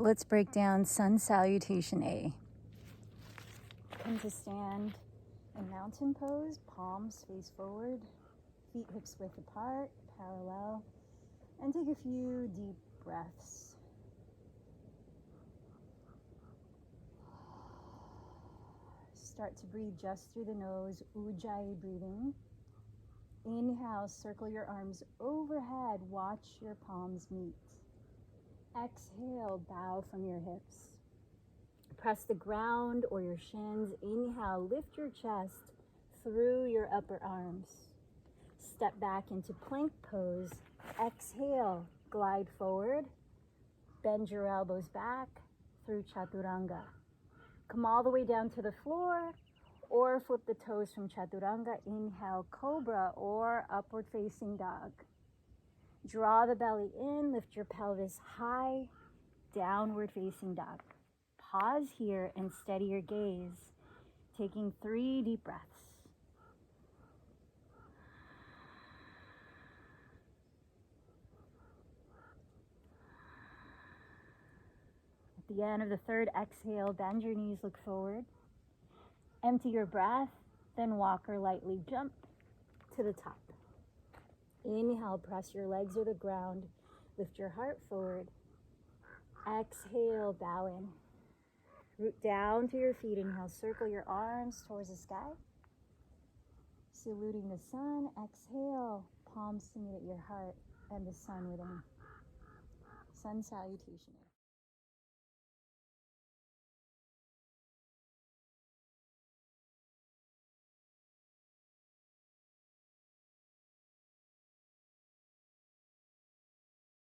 Let's break down Sun Salutation A. Come to stand in mountain pose, palms face forward, feet hips width apart, parallel, and take a few deep breaths. Start to breathe just through the nose, Ujjayi breathing. Inhale, circle your arms overhead, watch your palms meet. Exhale, bow from your hips. Press the ground or your shins. Inhale, lift your chest through your upper arms. Step back into plank pose. Exhale, glide forward. Bend your elbows back through chaturanga. Come all the way down to the floor or flip the toes from chaturanga. Inhale, cobra or upward facing dog. Draw the belly in, lift your pelvis high, downward facing dog. Pause here and steady your gaze, taking 3 deep breaths. At the end of the third exhale, bend your knees, look forward. Empty your breath, then walk or lightly jump to the top. Inhale, press your legs to the ground, lift your heart forward. Exhale, bow in. Root down to your feet. Inhale, circle your arms towards the sky. Saluting the sun. Exhale, palms to meet at your heart and the sun within. Sun Salutation A.